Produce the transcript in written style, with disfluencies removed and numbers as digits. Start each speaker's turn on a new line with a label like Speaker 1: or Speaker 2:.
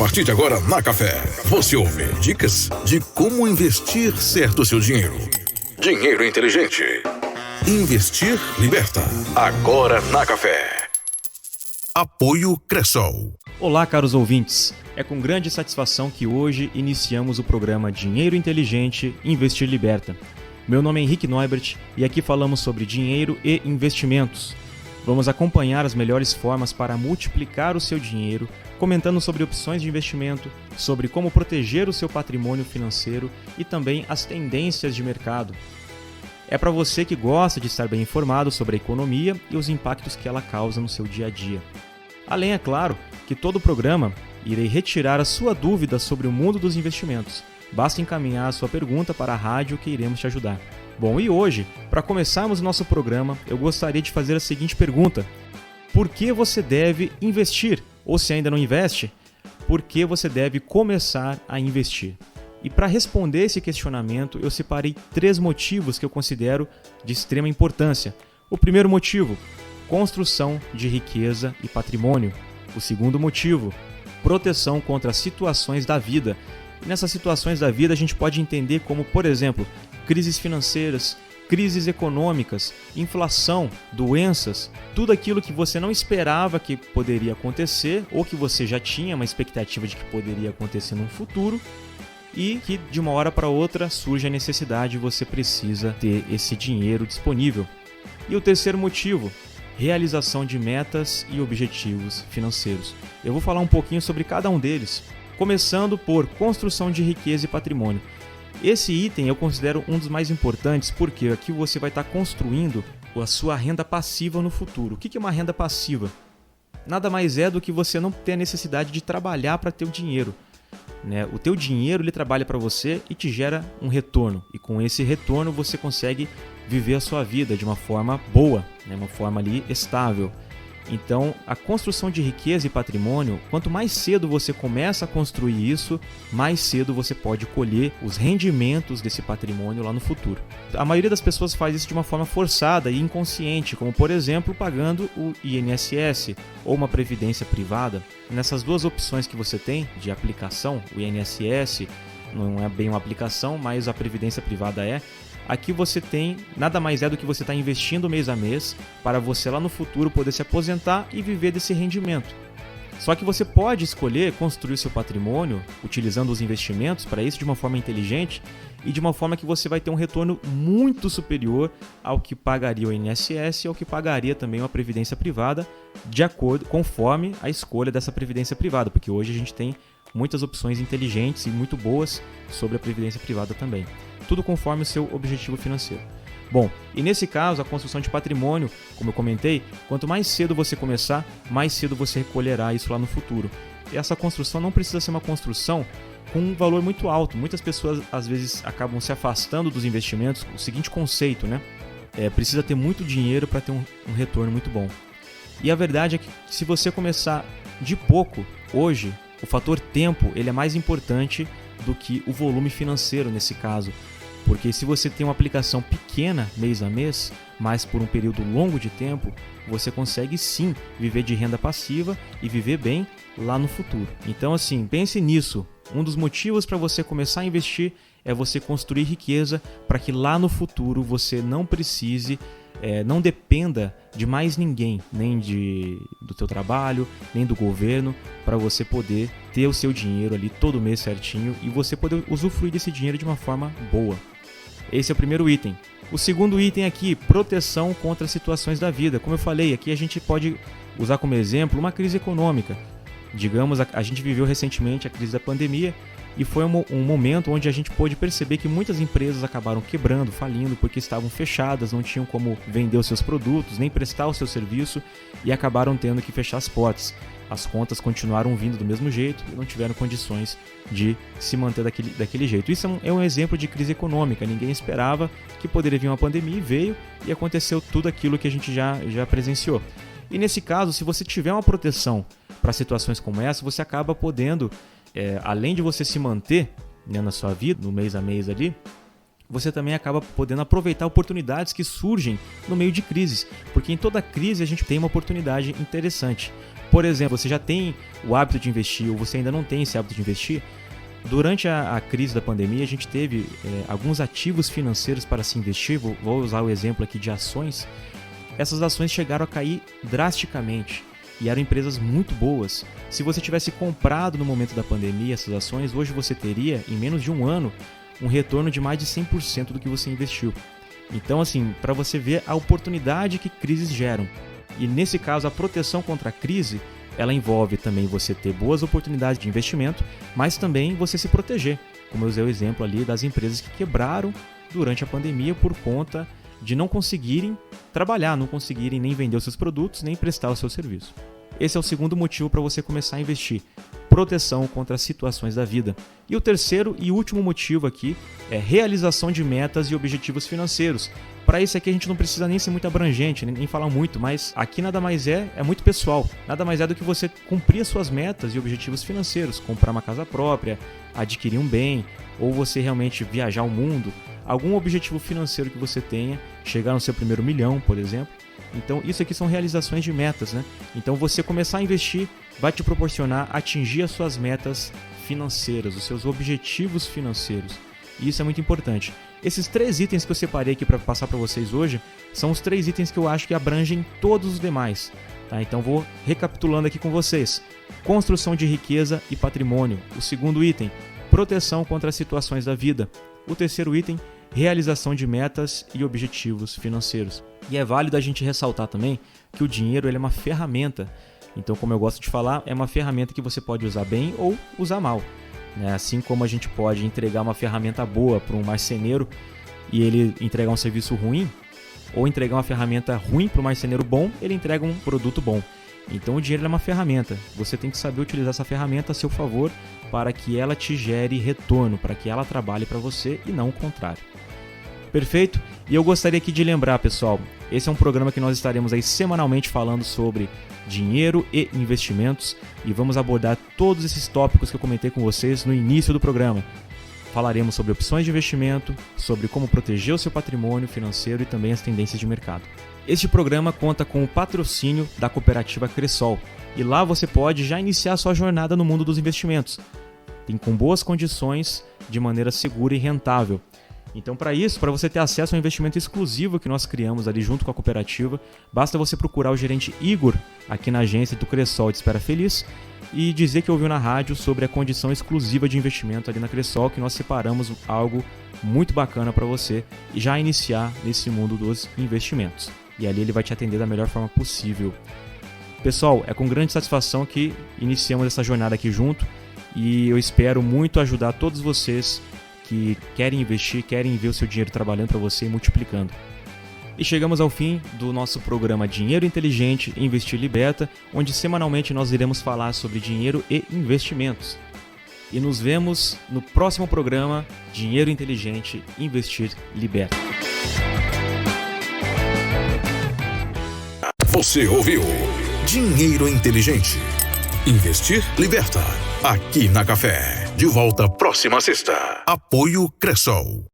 Speaker 1: partir de agora na Café, você ouve dicas de como investir certo o seu dinheiro. Dinheiro inteligente. Investir liberta. Agora na Café. Apoio Cressol.
Speaker 2: Olá, caros ouvintes. É com grande satisfação que hoje iniciamos o programa Dinheiro Inteligente, Investir Liberta. Meu nome é Henrique Neubert e aqui falamos sobre dinheiro e investimentos. Vamos acompanhar as melhores formas para multiplicar o seu dinheiro, comentando sobre opções de investimento, sobre como proteger o seu patrimônio financeiro e também as tendências de mercado. É para você que gosta de estar bem informado sobre a economia e os impactos que ela causa no seu dia a dia. Além, é claro, que todo o programa irei retirar a sua dúvida sobre o mundo dos investimentos. Basta encaminhar a sua pergunta para a rádio que iremos te ajudar. Bom, e hoje, para começarmos o nosso programa, eu gostaria de fazer a seguinte pergunta: por que você deve investir? Ou se ainda não investe, por que você deve começar a investir? E para responder esse questionamento, eu separei 3 motivos que eu considero de extrema importância. O primeiro motivo: construção de riqueza e patrimônio. O segundo motivo: proteção contra as situações da vida. E nessas situações da vida a gente pode entender como, por exemplo, crises financeiras, crises econômicas, inflação, doenças, tudo aquilo que você não esperava que poderia acontecer ou que você já tinha uma expectativa de que poderia acontecer no futuro e que de uma hora para outra surge a necessidade e você precisa ter esse dinheiro disponível. E o terceiro motivo: realização de metas e objetivos financeiros. Eu vou falar um pouquinho sobre cada um deles, começando por construção de riqueza e patrimônio. Esse item eu considero um dos mais importantes porque aqui você vai estar construindo a sua renda passiva no futuro. O que é uma renda passiva? Nada mais é do que você não ter a necessidade de trabalhar para ter o dinheiro. O teu dinheiro ele trabalha para você e te gera um retorno. E com esse retorno você consegue viver a sua vida de uma forma boa, uma forma ali estável. Então, a construção de riqueza e patrimônio, quanto mais cedo você começa a construir isso, mais cedo você pode colher os rendimentos desse patrimônio lá no futuro. A maioria das pessoas faz isso de uma forma forçada e inconsciente, como por exemplo, pagando o INSS ou uma previdência privada. Nessas duas opções que você tem de aplicação, o INSS não é bem uma aplicação, mas a previdência privada é. Aqui você tem, nada mais é do que você está investindo mês a mês para você lá no futuro poder se aposentar e viver desse rendimento. Só que você pode escolher construir seu patrimônio utilizando os investimentos para isso de uma forma inteligente e de uma forma que você vai ter um retorno muito superior ao que pagaria o INSS e ao que pagaria também uma previdência privada, de acordo conforme a escolha dessa previdência privada, porque hoje a gente tem muitas opções inteligentes e muito boas sobre a previdência privada também. Tudo conforme o seu objetivo financeiro. Bom, e nesse caso, a construção de patrimônio, como eu comentei, quanto mais cedo você começar, mais cedo você recolherá isso lá no futuro. E essa construção não precisa ser uma construção com um valor muito alto. Muitas pessoas, às vezes, acabam se afastando dos investimentos. O seguinte conceito, precisa ter muito dinheiro para ter um retorno muito bom. E a verdade é que se você começar de pouco, hoje, o fator tempo ele é mais importante do que o volume financeiro nesse caso. Porque se você tem uma aplicação pequena mês a mês, mas por um período longo de tempo, você consegue sim viver de renda passiva e viver bem lá no futuro. Então assim, pense nisso. Um dos motivos para você começar a investir é você construir riqueza para que lá no futuro você não precise, não dependa de mais ninguém, nem do teu trabalho, nem do governo, para você poder ter o seu dinheiro ali todo mês certinho e você poder usufruir desse dinheiro de uma forma boa. Esse é o primeiro item. O segundo item aqui, proteção contra as situações da vida. Como eu falei, aqui a gente pode usar como exemplo uma crise econômica. Digamos, a gente viveu recentemente a crise da pandemia e foi um momento onde a gente pôde perceber que muitas empresas acabaram quebrando, falindo, porque estavam fechadas, não tinham como vender os seus produtos, nem prestar o seu serviço e acabaram tendo que fechar as portas. As contas continuaram vindo do mesmo jeito e não tiveram condições de se manter daquele jeito. Isso é um exemplo de crise econômica. Ninguém esperava que poderia vir uma pandemia e veio e aconteceu tudo aquilo que a gente já presenciou. E nesse caso, se você tiver uma proteção para situações como essa, você acaba podendo, além de você se manter na sua vida, no mês a mês ali, você também acaba podendo aproveitar oportunidades que surgem no meio de crises, porque em toda crise a gente tem uma oportunidade interessante. Por exemplo, você já tem o hábito de investir ou você ainda não tem esse hábito de investir. Durante a crise da pandemia, a gente teve alguns ativos financeiros para se investir. Vou usar o exemplo aqui de ações. Essas ações chegaram a cair drasticamente e eram empresas muito boas. Se você tivesse comprado no momento da pandemia essas ações, hoje você teria, em menos de um ano, um retorno de mais de 100% do que você investiu. Então, assim, para você ver a oportunidade que crises geram. E nesse caso, a proteção contra a crise, ela envolve também você ter boas oportunidades de investimento, mas também você se proteger. Como eu usei o exemplo ali das empresas que quebraram durante a pandemia por conta de não conseguirem trabalhar, não conseguirem nem vender os seus produtos, nem prestar o seu serviço. Esse é o segundo motivo para você começar a investir. Proteção contra as situações da vida. E o terceiro e último motivo aqui é realização de metas e objetivos financeiros. Para isso aqui a gente não precisa nem ser muito abrangente, nem falar muito, mas aqui nada mais é muito pessoal. Nada mais é do que você cumprir as suas metas e objetivos financeiros. Comprar uma casa própria, adquirir um bem, ou você realmente viajar o mundo. Algum objetivo financeiro que você tenha, chegar no seu primeiro milhão, por exemplo. Então isso aqui são realizações de metas, né? Então você começar a investir vai te proporcionar atingir as suas metas financeiras, os seus objetivos financeiros. E isso é muito importante. Esses 3 itens que eu separei aqui para passar para vocês hoje são os 3 itens que eu acho que abrangem todos os demais. Tá? Então vou recapitulando aqui com vocês. Construção de riqueza e patrimônio. O segundo item, proteção contra as situações da vida. O terceiro item, realização de metas e objetivos financeiros. E é válido a gente ressaltar também que o dinheiro ele é uma ferramenta. Então, como eu gosto de falar, é uma ferramenta que você pode usar bem ou usar mal. Assim como a gente pode entregar uma ferramenta boa para um marceneiro e ele entregar um serviço ruim, ou entregar uma ferramenta ruim para um marceneiro bom, ele entrega um produto bom. Então o dinheiro é uma ferramenta, você tem que saber utilizar essa ferramenta a seu favor para que ela te gere retorno, para que ela trabalhe para você e não o contrário. Perfeito? E eu gostaria aqui de lembrar, pessoal, esse é um programa que nós estaremos aí semanalmente falando sobre dinheiro e investimentos e vamos abordar todos esses tópicos que eu comentei com vocês no início do programa. Falaremos sobre opções de investimento, sobre como proteger o seu patrimônio financeiro e também as tendências de mercado. Este programa conta com o patrocínio da cooperativa Cressol e lá você pode já iniciar sua jornada no mundo dos investimentos. Tem com boas condições, de maneira segura e rentável. Então, para isso, para você ter acesso ao investimento exclusivo que nós criamos ali junto com a cooperativa, basta você procurar o gerente Igor aqui na agência do Cressol de Espera Feliz e dizer que ouviu na rádio sobre a condição exclusiva de investimento ali na Cressol, que nós separamos algo muito bacana para você já iniciar nesse mundo dos investimentos. E ali ele vai te atender da melhor forma possível. Pessoal, é com grande satisfação que iniciamos essa jornada aqui junto e eu espero muito ajudar todos vocês que querem investir, querem ver o seu dinheiro trabalhando para você e multiplicando. E chegamos ao fim do nosso programa Dinheiro Inteligente Investir Liberta, onde semanalmente nós iremos falar sobre dinheiro e investimentos. E nos vemos no próximo programa Dinheiro Inteligente Investir Liberta.
Speaker 1: Você ouviu Dinheiro Inteligente. Investir liberta. Aqui na Café. De volta próxima sexta. Apoio Cressol.